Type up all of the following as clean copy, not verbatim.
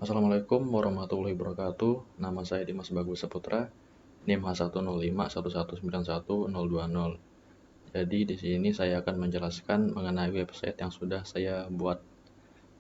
Assalamualaikum warahmatullahi wabarakatuh. Nama saya Dimas Bagus Saputra, NIM H10511911020. Jadi di sini saya akan menjelaskan mengenai website yang sudah saya buat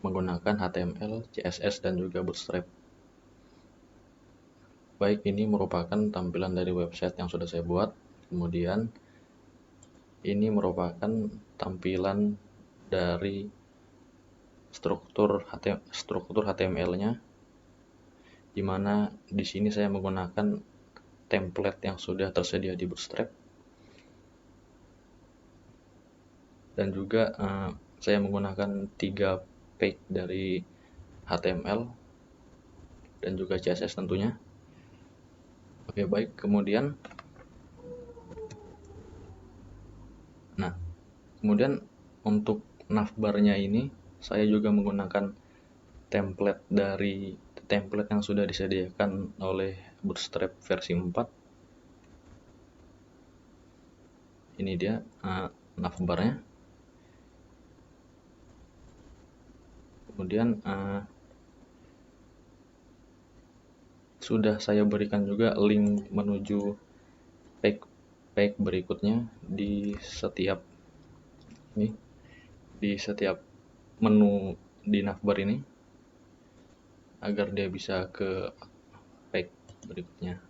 menggunakan HTML, CSS dan juga Bootstrap. Baik, ini merupakan tampilan dari website yang sudah saya buat. Kemudian ini merupakan tampilan dari struktur HTML-nya, di mana di sini saya menggunakan template yang sudah tersedia di Bootstrap, dan juga saya menggunakan 3 page dari HTML dan juga CSS tentunya. Oke, baik. Kemudian untuk navbarnya ini saya juga menggunakan template yang sudah disediakan oleh Bootstrap versi 4. Ini dia navbarnya. Kemudian sudah saya berikan juga link menuju page berikutnya di setiap menu di navbar ini, agar dia bisa ke page berikutnya.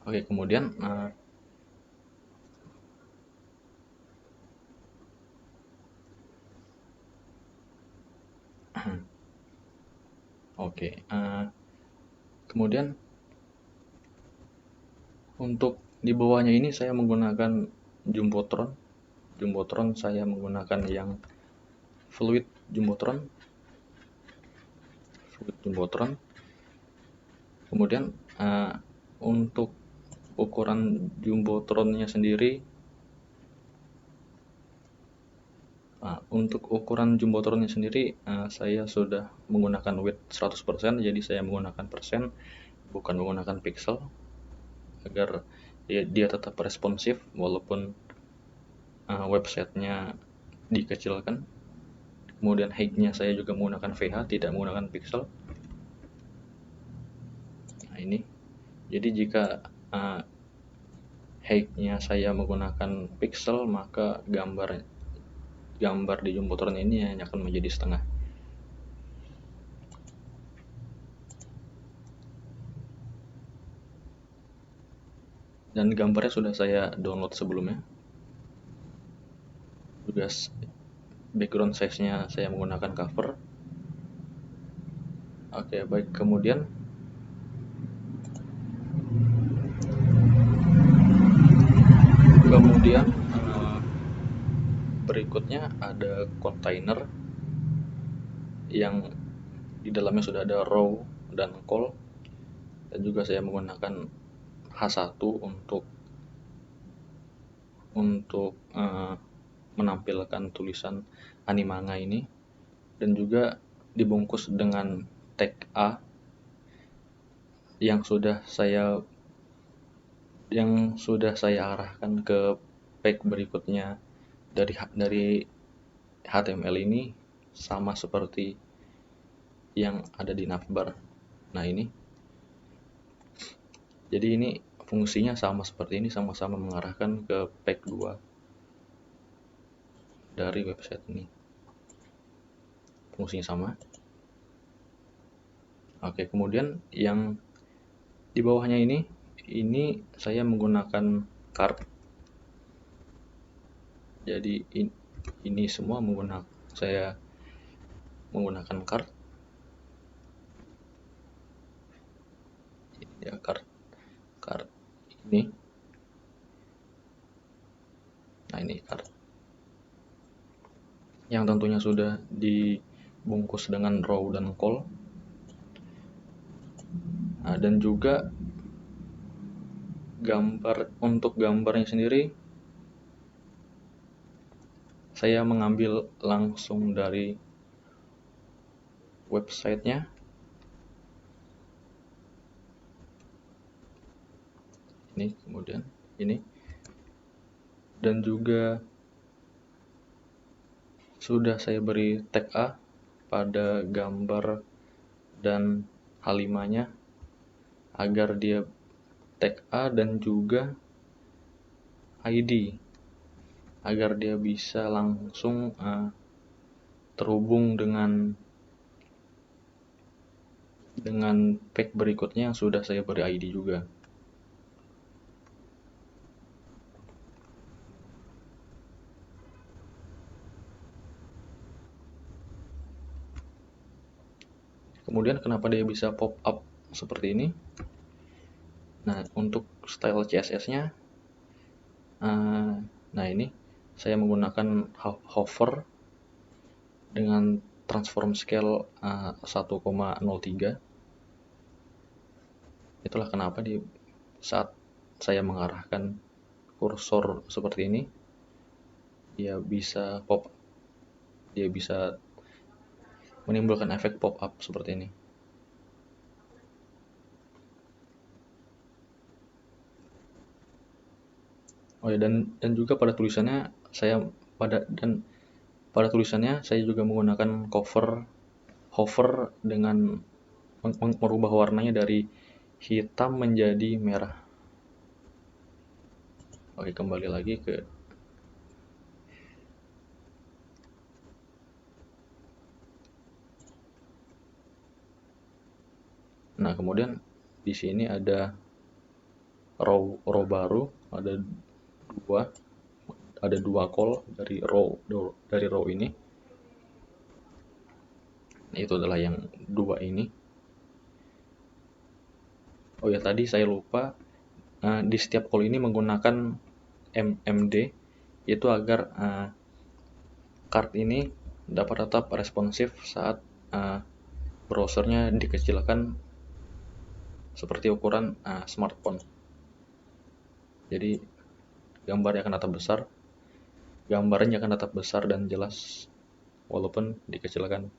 Oke, kemudian kemudian untuk di bawahnya ini saya menggunakan Jumbotron saya menggunakan yang Fluid Jumbotron. Kemudian untuk ukuran Jumbotronnya sendiri, saya sudah menggunakan width 100%, jadi saya menggunakan persen, bukan menggunakan pixel, agar dia tetap responsif walaupun websitenya dikecilkan. Kemudian height-nya saya juga menggunakan VH, tidak menggunakan pixel. Nah, ini. Jadi jika height-nya saya menggunakan pixel, maka gambar di Jumbotron ini hanya akan menjadi setengah. Dan gambarnya sudah saya download sebelumnya. Juga background size-nya saya menggunakan cover. Oke, baik. Kemudian berikutnya ada container yang di dalamnya sudah ada row dan col, dan juga saya menggunakan H1 untuk menampilkan tulisan Animanga ini, dan juga dibungkus dengan tag A yang sudah saya arahkan ke page berikutnya dari HTML ini, sama seperti yang ada di navbar. Nah, ini. Jadi ini fungsinya sama seperti ini, sama-sama mengarahkan ke page 2 dari website ini. Fungsinya sama. Oke, kemudian yang di bawahnya ini saya menggunakan card. Jadi ini semua saya menggunakan card. Ini ya, card ini. Nah, ini card yang tentunya sudah dibungkus dengan row dan col. Dan juga untuk gambarnya sendiri saya mengambil langsung dari websitenya. Ini, kemudian ini, dan juga sudah saya beri tag A pada gambar dan H5-nya agar dia tag A dan juga ID, agar dia bisa langsung terhubung dengan pack berikutnya yang sudah saya beri ID juga. Kemudian kenapa dia bisa pop up seperti ini? Nah, untuk style CSS-nya, nah ini saya menggunakan hover dengan transform scale 1,03. Itulah kenapa di saat saya mengarahkan kursor seperti ini, dia bisa pop, dia bisa menimbulkan efek pop up seperti ini. Oh ya, dan juga pada tulisannya pada tulisannya saya juga menggunakan hover dengan merubah warnanya dari hitam menjadi merah. Oke, kembali lagi ke nah, kemudian di sini ada row baru, ada dua call dari row ini. Itu adalah yang dua ini. Oh ya, tadi saya lupa, di setiap call ini menggunakan MD, itu agar card ini dapat tetap responsif saat browsernya dikecilkan seperti ukuran smartphone. Jadi gambarnya akan tetap besar dan jelas walaupun dikecilkan.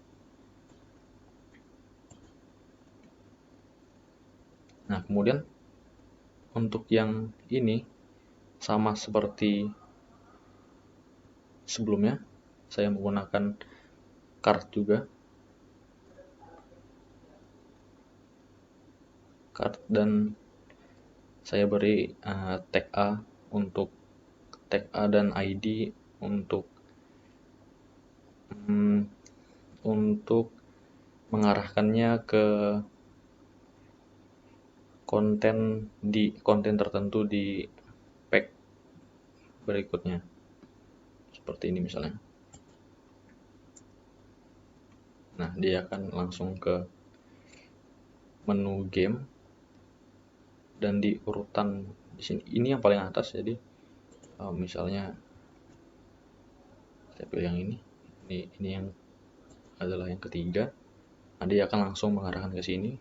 Nah, kemudian untuk yang ini sama seperti sebelumnya, saya menggunakan card juga. Dan saya beri tag A dan ID untuk mengarahkannya ke konten tertentu di pack berikutnya. Seperti ini misalnya. Nah, dia akan langsung ke menu game dan di urutan di sini ini yang paling atas. Jadi misalnya saya pilih yang ini yang adalah yang ketiga. Nah, dia akan langsung mengarahkan ke sini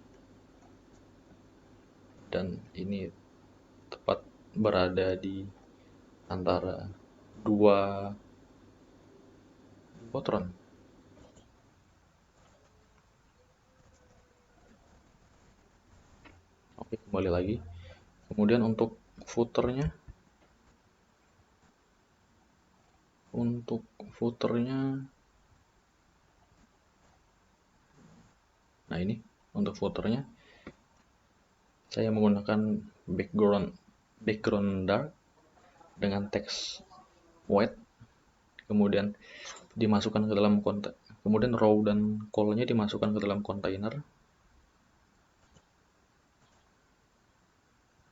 dan ini tepat berada di antara dua botron. Oke, kembali lagi. Kemudian untuk footernya nah ini untuk footernya saya menggunakan background dark dengan teks white, kemudian dimasukkan ke dalam kemudian row dan call-nya dimasukkan ke dalam kontainer,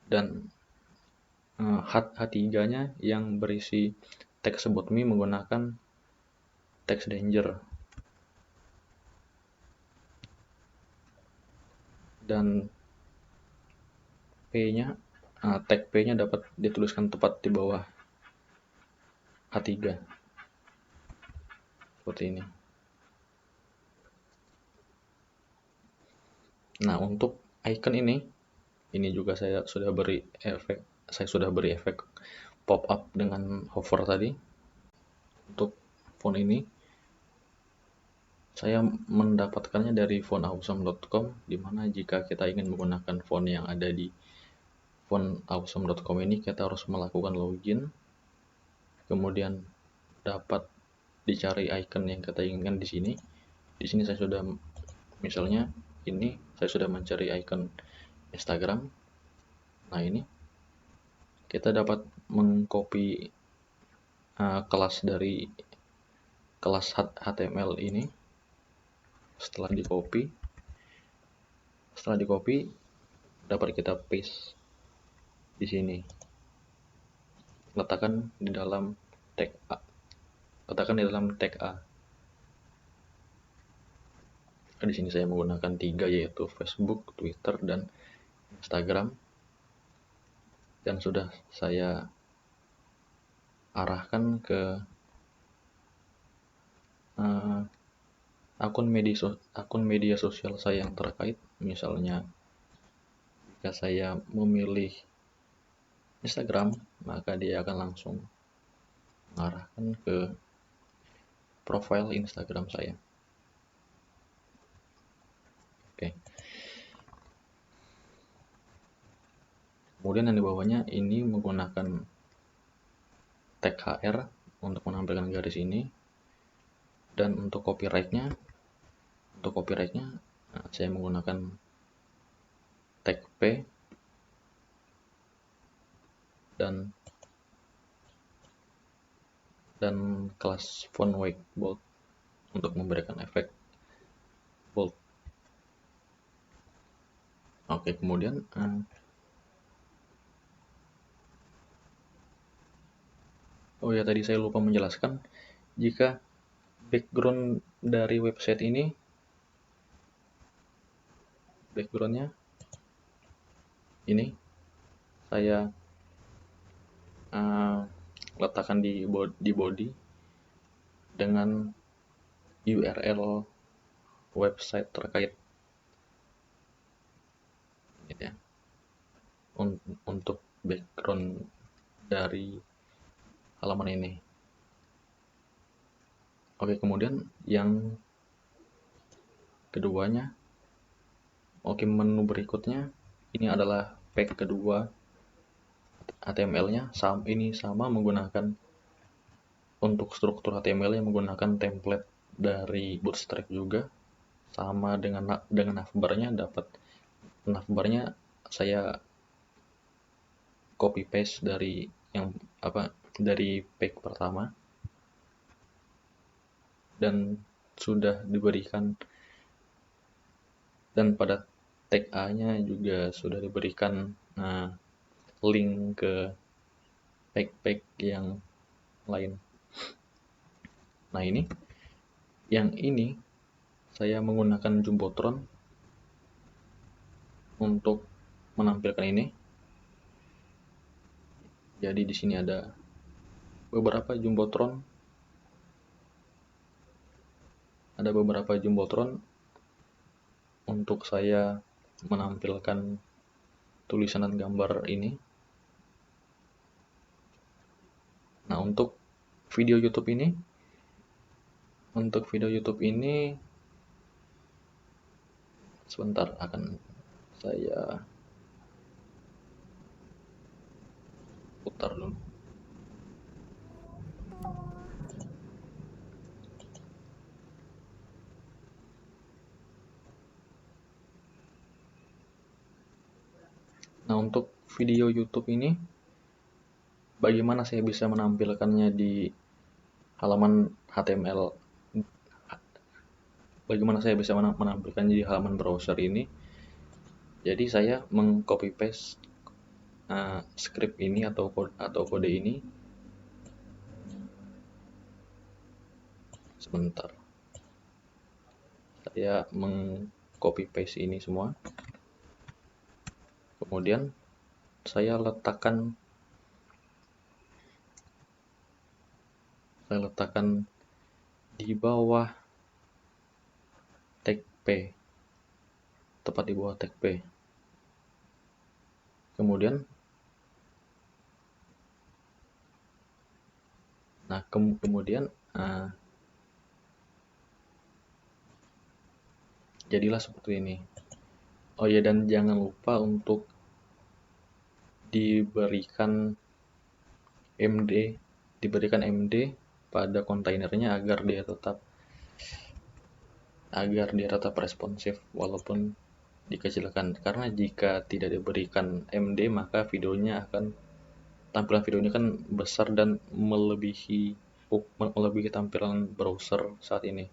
dan H3-nya yang berisi teks about me menggunakan teks danger, dan tag P-nya dapat dituliskan tepat di bawah H3 seperti ini. Nah, untuk icon ini juga saya sudah beri efek pop up dengan hover tadi. Untuk font ini saya mendapatkannya dari fontawesome.com, dimana jika kita ingin menggunakan font yang ada di fontawesome.com ini, kita harus melakukan login, kemudian dapat dicari icon yang kita inginkan di sini, Di sini saya sudah, misalnya ini saya sudah mencari icon Instagram. Nah, ini kita dapat mengcopy kelas dari kelas HTML ini. Setelah di copy dapat kita paste di sini. Letakkan di dalam tag A. Di sini saya menggunakan 3, yaitu Facebook, Twitter, dan Instagram. Dan sudah saya arahkan ke akun media sosial saya yang terkait. Misalnya, jika saya memilih Instagram, maka dia akan langsung mengarahkan ke profil Instagram saya. Oke. Kemudian yang di bawahnya ini menggunakan tag HR untuk menampilkan garis ini. Dan untuk copyright-nya saya menggunakan tag P dan kelas font weight bold untuk memberikan efek bold. Oke, kemudian oh ya, tadi saya lupa menjelaskan, jika background dari website ini, backgroundnya ini saya letakkan di body dengan URL website terkait, gitu ya, untuk background dari halaman ini. Oke, kemudian yang keduanya, menu berikutnya ini adalah page kedua HTML-nya. Ini sama menggunakan, untuk struktur HTML yang menggunakan template dari Bootstrap juga, sama dengan navbarnya. Navbarnya saya copy paste dari page pertama, dan sudah diberikan, dan pada tag A-nya juga sudah diberikan link ke page yang lain. Nah, yang ini saya menggunakan Jumbotron untuk menampilkan ini. Jadi di sini ada beberapa Jumbotron. Untuk saya menampilkan tulisan dan gambar ini. Nah, untuk video YouTube ini, sebentar, akan saya putar dulu. Nah, untuk video YouTube ini, bagaimana saya bisa menampilkannya di halaman HTML? Bagaimana saya bisa menampilkannya di halaman browser ini? Jadi saya mengcopy paste script ini atau kode ini. Sebentar, saya mengcopy paste ini semua. Kemudian saya letakkan di bawah tag P, tepat di bawah tag P. Kemudian jadilah seperti ini. Oh ya, dan jangan lupa untuk diberikan MD pada kontainernya agar dia tetap agar dia tetap responsif walaupun dikecilkan, karena jika tidak diberikan MD maka tampilan videonya kan besar dan melebihi tampilan browser saat ini.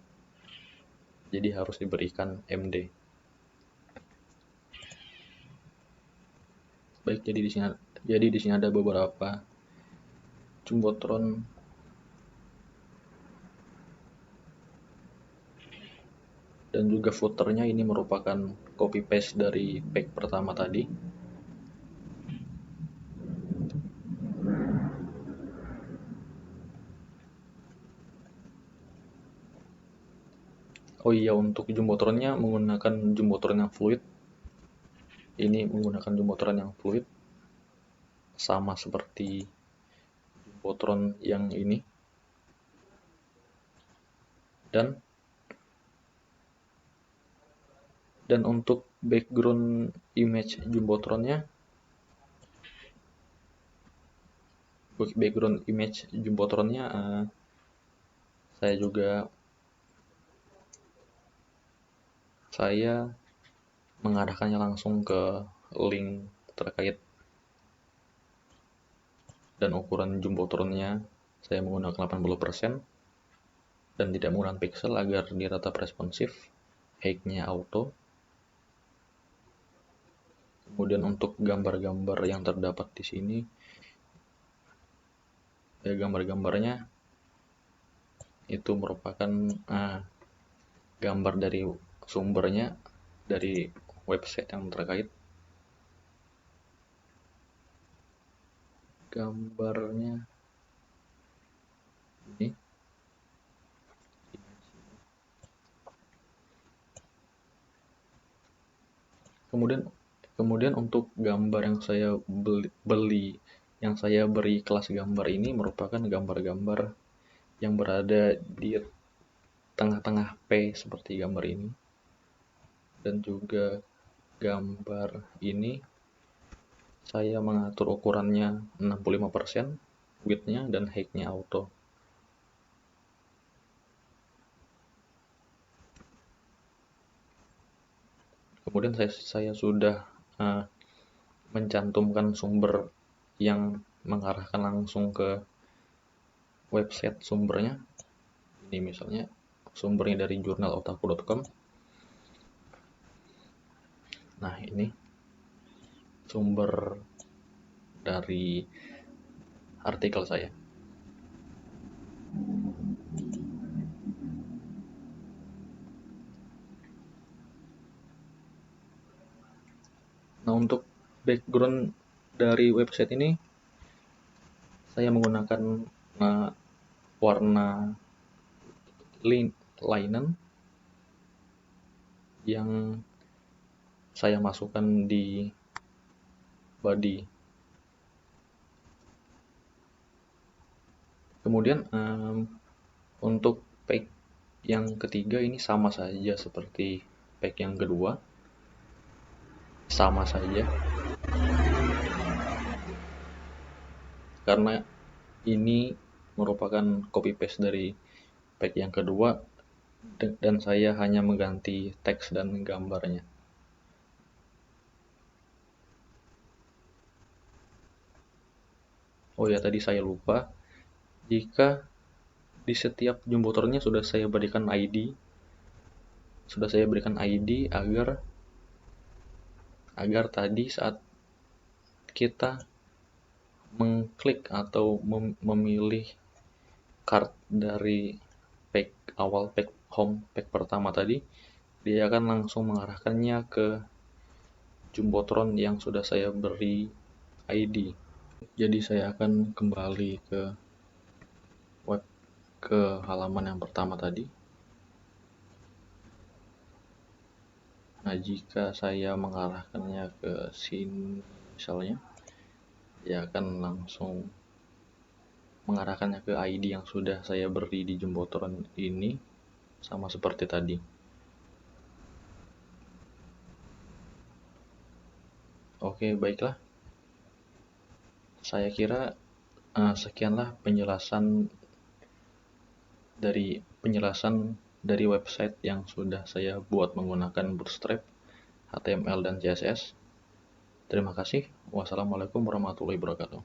Jadi harus diberikan MD. Baik, jadi di sini ada beberapa jumbotron dan juga footernya. Ini merupakan copy paste dari pack pertama tadi. Oh iya, untuk jumbotronnya menggunakan jumbotron yang fluid. Ini menggunakan jumbotron yang fluid, sama seperti jumbotron yang ini. Dan untuk background image jumbotronnya, saya mengarahkannya langsung ke link terkait, dan ukuran jumbotronnya saya menggunakan 80% dan tidak menggunakan pixel agar dia tetap responsif. Height-nya auto. Kemudian untuk gambar-gambar yang terdapat di sini, gambar-gambarnya itu merupakan gambar dari sumbernya, dari website yang terkait. Gambarnya ini. Kemudian untuk gambar yang saya beri kelas gambar ini merupakan gambar-gambar yang berada di tengah-tengah P seperti gambar ini. Dan juga gambar ini saya mengatur ukurannya 65%, width-nya dan height-nya auto. Kemudian saya sudah mencantumkan sumber yang mengarahkan langsung ke website sumbernya. Ini misalnya sumbernya dari jurnalotaku.com. Nah, ini sumber dari artikel saya. Nah, untuk background dari website ini saya menggunakan warna linen yang saya masukkan di body. Kemudian untuk pack yang ketiga ini sama saja seperti pack yang kedua, sama saja, karena ini merupakan copy paste dari pack yang kedua dan saya hanya mengganti teks dan gambarnya. Oh ya, tadi saya lupa, jika di setiap jumbotronnya sudah saya berikan ID agar tadi saat kita mengklik atau memilih card dari pack awal, pack home, pack pertama tadi, dia akan langsung mengarahkannya ke jumbotron yang sudah saya beri ID. Jadi saya akan kembali ke halaman yang pertama tadi. Nah, jika saya mengarahkannya ke sini misalnya, dia akan langsung mengarahkannya ke ID yang sudah saya beri di jumbotron ini, sama seperti tadi. Oke, baiklah. Saya kira sekianlah penjelasan dari website yang sudah saya buat menggunakan Bootstrap, HTML, dan CSS. Terima kasih. Wassalamualaikum warahmatullahi wabarakatuh.